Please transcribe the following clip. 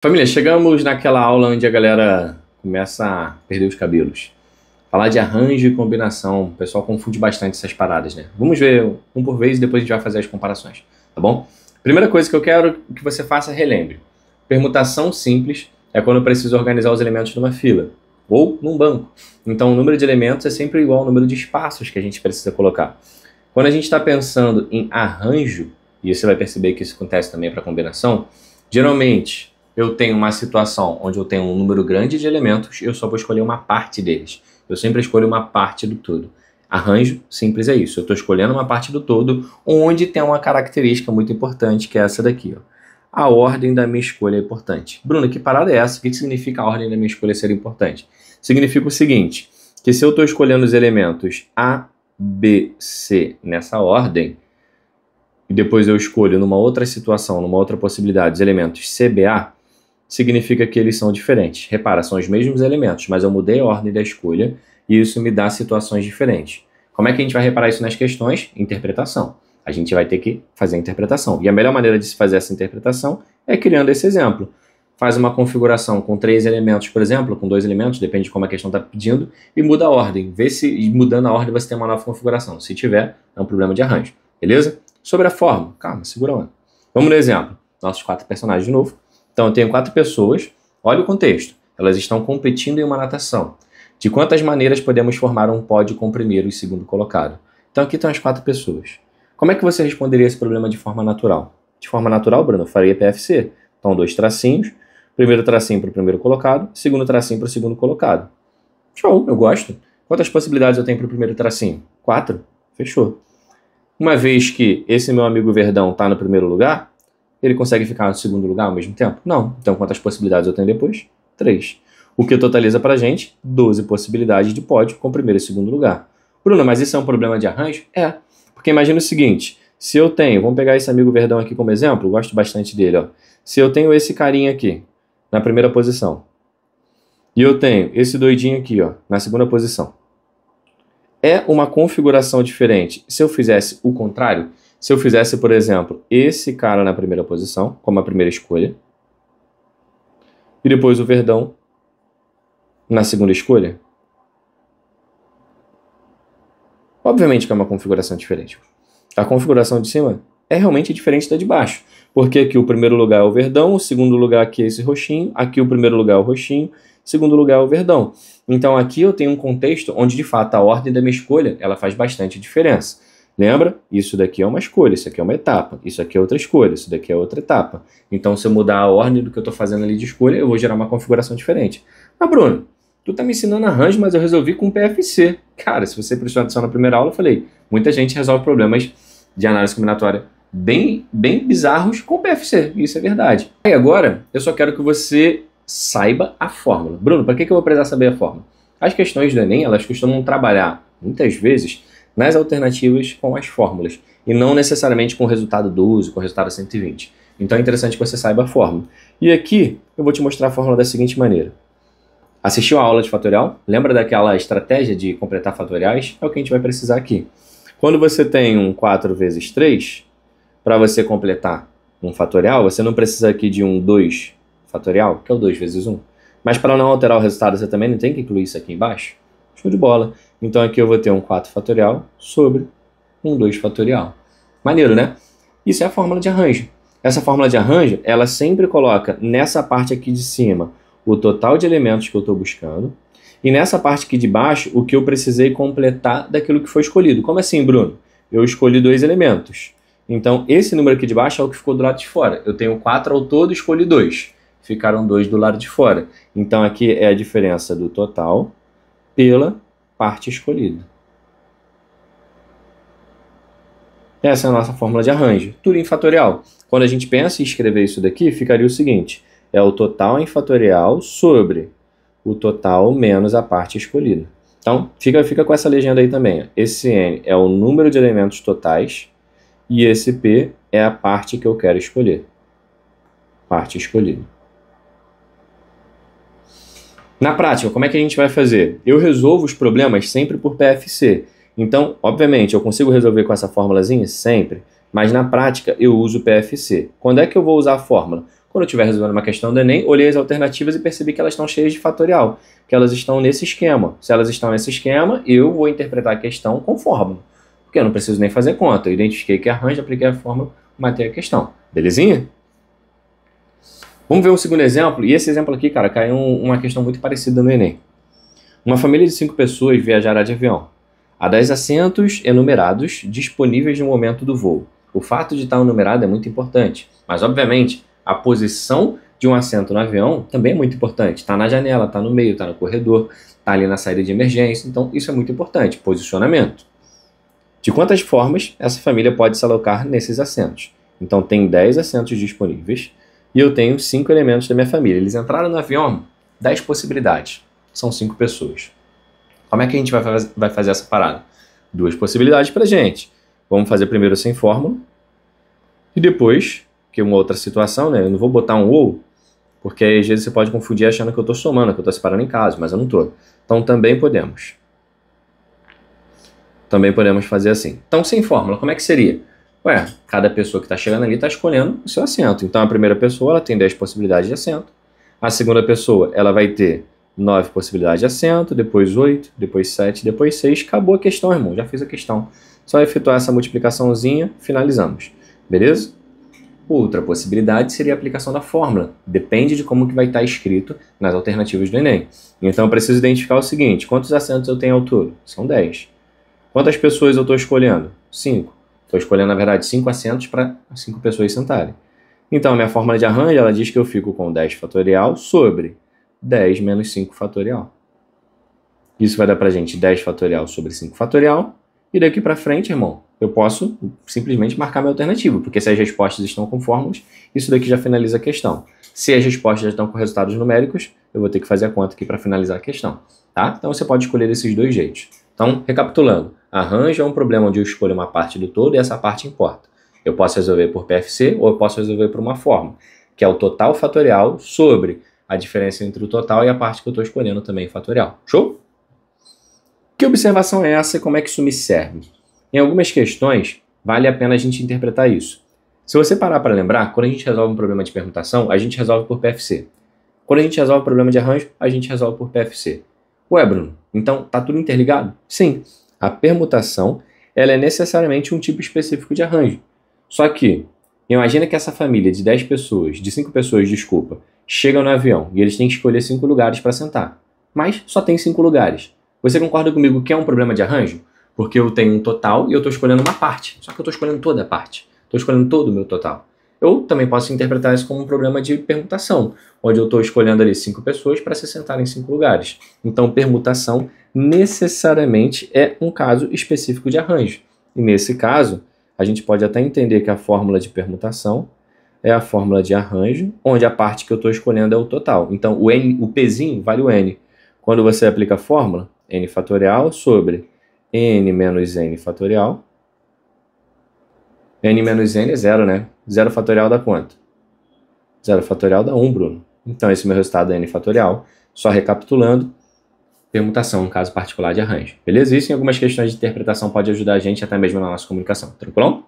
Família, chegamos naquela aula onde a galera começa a perder os cabelos. Falar de arranjo e combinação, o pessoal confunde bastante essas paradas, né? Vamos ver um por vez e depois a gente vai fazer as comparações, tá bom? Primeira coisa que eu quero que você faça, relembre. Permutação simples é quando eu preciso organizar os elementos numa fila ou num banco. Então o número de elementos é sempre igual ao número de espaços que a gente precisa colocar. Quando a gente está pensando em arranjo, e você vai perceber que isso acontece também para combinação, geralmente eu tenho uma situação onde eu tenho um número grande de elementos e eu só vou escolher uma parte deles. Eu sempre escolho uma parte do todo. Arranjo simples é isso. Eu estou escolhendo uma parte do todo onde tem uma característica muito importante, que é essa daqui, ó. A ordem da minha escolha é importante. Bruno, que parada é essa? O que significa a ordem da minha escolha ser importante? Significa o seguinte, que se eu estou escolhendo os elementos A, B, C nessa ordem, e depois eu escolho numa outra situação, numa outra possibilidade, os elementos C, B, A, significa que eles são diferentes. Repara, são os mesmos elementos, mas eu mudei a ordem da escolha e isso me dá situações diferentes. Como é que a gente vai reparar isso nas questões? Interpretação. A gente vai ter que fazer a interpretação. E a melhor maneira de se fazer essa interpretação é criando esse exemplo. Faz uma configuração com 3 elementos, por exemplo, com 2 elementos, depende de como a questão está pedindo, e muda a ordem. Vê se mudando a ordem você tem uma nova configuração. Se tiver, é um problema de arranjo. Beleza? Sobre a forma. Calma, segura lá. Vamos no exemplo. Nossos 4 personagens de novo. Então, eu tenho 4 pessoas, olha o contexto, elas estão competindo em uma natação. De quantas maneiras podemos formar um pódio com o primeiro e segundo colocado? Então, aqui estão as 4 pessoas. Como é que você responderia esse problema de forma natural? De forma natural, Bruno, eu faria PFC. Então, 2 tracinhos, primeiro tracinho para o primeiro colocado, segundo tracinho para o segundo colocado. Show, eu gosto. Quantas possibilidades eu tenho para o primeiro tracinho? 4. Fechou. Uma vez que esse meu amigo Verdão está no primeiro lugar, ele consegue ficar no segundo lugar ao mesmo tempo? Não. Então, quantas possibilidades eu tenho depois? 3. O que totaliza pra gente 12 possibilidades de pódio com primeiro e segundo lugar. Bruno, mas isso é um problema de arranjo? É. Porque imagina o seguinte, se eu tenho, vamos pegar esse amigo Verdão aqui como exemplo, eu gosto bastante dele, ó. Se eu tenho esse carinha aqui, na primeira posição, e eu tenho esse doidinho aqui, ó, na segunda posição, é uma configuração diferente. Se eu fizesse o contrário, se eu fizesse, por exemplo, esse cara na primeira posição, como a primeira escolha, e depois o Verdão na segunda escolha, obviamente que é uma configuração diferente. A configuração de cima é realmente diferente da de baixo, porque aqui o primeiro lugar é o Verdão, o segundo lugar aqui é esse roxinho, aqui o primeiro lugar é o roxinho, o segundo lugar é o Verdão. Então aqui eu tenho um contexto onde, de fato, a ordem da minha escolha ela faz bastante diferença. Lembra? Isso daqui é uma escolha, isso aqui é uma etapa, isso aqui é outra escolha, isso daqui é outra etapa. Então, se eu mudar a ordem do que eu estou fazendo ali de escolha, eu vou gerar uma configuração diferente. Mas, Bruno, tu tá me ensinando arranjo, mas eu resolvi com PFC. Cara, se você prestou atenção na primeira aula, eu falei, muita gente resolve problemas de análise combinatória bem bizarros com PFC, isso é verdade. E agora, eu só quero que você saiba a fórmula. Bruno, para que eu vou precisar saber a fórmula? As questões do Enem, elas costumam trabalhar, muitas vezes, nas alternativas com as fórmulas, e não necessariamente com o resultado 12, com o resultado 120. Então é interessante que você saiba a fórmula. E aqui eu vou te mostrar a fórmula da seguinte maneira. Assistiu a aula de fatorial? Lembra daquela estratégia de completar fatoriais? É o que a gente vai precisar aqui. Quando você tem um 4 vezes 3, para você completar um fatorial, você não precisa aqui de um 2 fatorial, que é o 2 vezes 1. Mas para não alterar o resultado, você também não tem que incluir isso aqui embaixo? Show de bola. Então aqui eu vou ter um 4 fatorial sobre um 2 fatorial. Maneiro, né? Isso é a fórmula de arranjo. Essa fórmula de arranjo, ela sempre coloca nessa parte aqui de cima o total de elementos que eu estou buscando e nessa parte aqui de baixo o que eu precisei completar daquilo que foi escolhido. Como assim, Bruno? Eu escolhi 2 elementos. Então esse número aqui de baixo é o que ficou do lado de fora. Eu tenho 4 ao todo e escolhi 2. Ficaram 2 do lado de fora. Então aqui é a diferença do total pela parte escolhida. Essa é a nossa fórmula de arranjo. Tudo em fatorial. Quando a gente pensa em escrever isso daqui, ficaria o seguinte. É o total em fatorial sobre o total menos a parte escolhida. Então, fica com essa legenda aí também. Esse N é o número de elementos totais e esse P é a parte que eu quero escolher. Parte escolhida. Na prática, como é que a gente vai fazer? Eu resolvo os problemas sempre por PFC. Então, obviamente, eu consigo resolver com essa formulazinha? Sempre. Mas na prática, eu uso o PFC. Quando é que eu vou usar a fórmula? Quando eu estiver resolvendo uma questão do Enem, olhei as alternativas e percebi que elas estão cheias de fatorial, que elas estão nesse esquema. Se elas estão nesse esquema, eu vou interpretar a questão com fórmula, porque eu não preciso nem fazer conta. Eu identifiquei que arranjo, apliquei a fórmula, matei a questão. Belezinha? Vamos ver um segundo exemplo, e esse exemplo aqui, cara, caiu uma questão muito parecida no Enem. Uma família de 5 pessoas viajará de avião. Há 10 assentos enumerados disponíveis no momento do voo. O fato de estar enumerado é muito importante, mas obviamente a posição de um assento no avião também é muito importante. Está na janela, está no meio, está no corredor, está ali na saída de emergência, então isso é muito importante, posicionamento. De quantas formas essa família pode se alocar nesses assentos? Então tem 10 assentos disponíveis e eu tenho 5 elementos da minha família. Eles entraram no avião, 10 possibilidades. São 5 pessoas. Como é que a gente vai fazer essa parada? 2 possibilidades pra gente. Vamos fazer primeiro sem fórmula. E depois, que é uma outra situação, né? Eu não vou botar um ou, porque às vezes você pode confundir achando que eu estou somando, que eu estou separando em casos, mas eu não estou. Então também podemos. Também podemos fazer assim. Então sem fórmula, como é que seria? Ué, cada pessoa que está chegando ali está escolhendo o seu assento. Então a primeira pessoa ela tem 10 possibilidades de assento. A segunda pessoa ela vai ter 9 possibilidades de assento, depois 8, depois 7, depois 6. Acabou a questão, irmão. Já fiz a questão. Só efetuar essa multiplicaçãozinha, finalizamos. Beleza? Outra possibilidade seria a aplicação da fórmula. Depende de como que vai estar escrito nas alternativas do Enem. Então eu preciso identificar o seguinte: quantos assentos eu tenho ao todo? São 10. Quantas pessoas eu estou escolhendo? 5. Estou escolhendo, na verdade, 5 assentos para 5 pessoas sentarem. Então a minha fórmula de arranjo ela diz que eu fico com 10 fatorial sobre 10 menos 5 fatorial. Isso vai dar pra gente 10 fatorial sobre 5 fatorial. E daqui pra frente, irmão, eu posso simplesmente marcar minha alternativa, porque se as respostas estão com fórmulas, isso daqui já finaliza a questão. Se as respostas já estão com resultados numéricos, eu vou ter que fazer a conta aqui para finalizar a questão. Tá? Então você pode escolher desses 2 jeitos. Então, recapitulando, arranjo é um problema onde eu escolho uma parte do todo e essa parte importa. Eu posso resolver por PFC ou eu posso resolver por uma fórmula, que é o total fatorial sobre a diferença entre o total e a parte que eu estou escolhendo também fatorial. Show? Que observação é essa e como é que isso me serve? Em algumas questões, vale a pena a gente interpretar isso. Se você parar para lembrar, quando a gente resolve um problema de permutação, a gente resolve por PFC. Quando a gente resolve um problema de arranjo, a gente resolve por PFC. Ué, Bruno, então tá tudo interligado? Sim, a permutação ela é necessariamente um tipo específico de arranjo. Só que, imagina que essa família de 10 pessoas, de 5 pessoas, desculpa, chega no avião e eles têm que escolher 5 lugares para sentar. Mas só tem 5 lugares. Você concorda comigo que é um problema de arranjo? Porque eu tenho um total e eu estou escolhendo uma parte. Só que eu estou escolhendo toda a parte. Estou escolhendo todo o meu total. Eu também posso interpretar isso como um problema de permutação, onde eu estou escolhendo ali 5 pessoas para se sentarem em 5 lugares. Então, permutação necessariamente é um caso específico de arranjo. E nesse caso, a gente pode até entender que a fórmula de permutação é a fórmula de arranjo, onde a parte que eu estou escolhendo é o total. Então, o Pzinho vale o N. Quando você aplica a fórmula, N fatorial sobre N menos N fatorial. N menos N é 0, né? 0 fatorial dá quanto? 0 fatorial dá 1, Bruno. Então, esse meu resultado é N fatorial. Só recapitulando, permutação, um caso particular de arranjo. Beleza? Isso em algumas questões de interpretação pode ajudar a gente até mesmo na nossa comunicação. Tranquilão?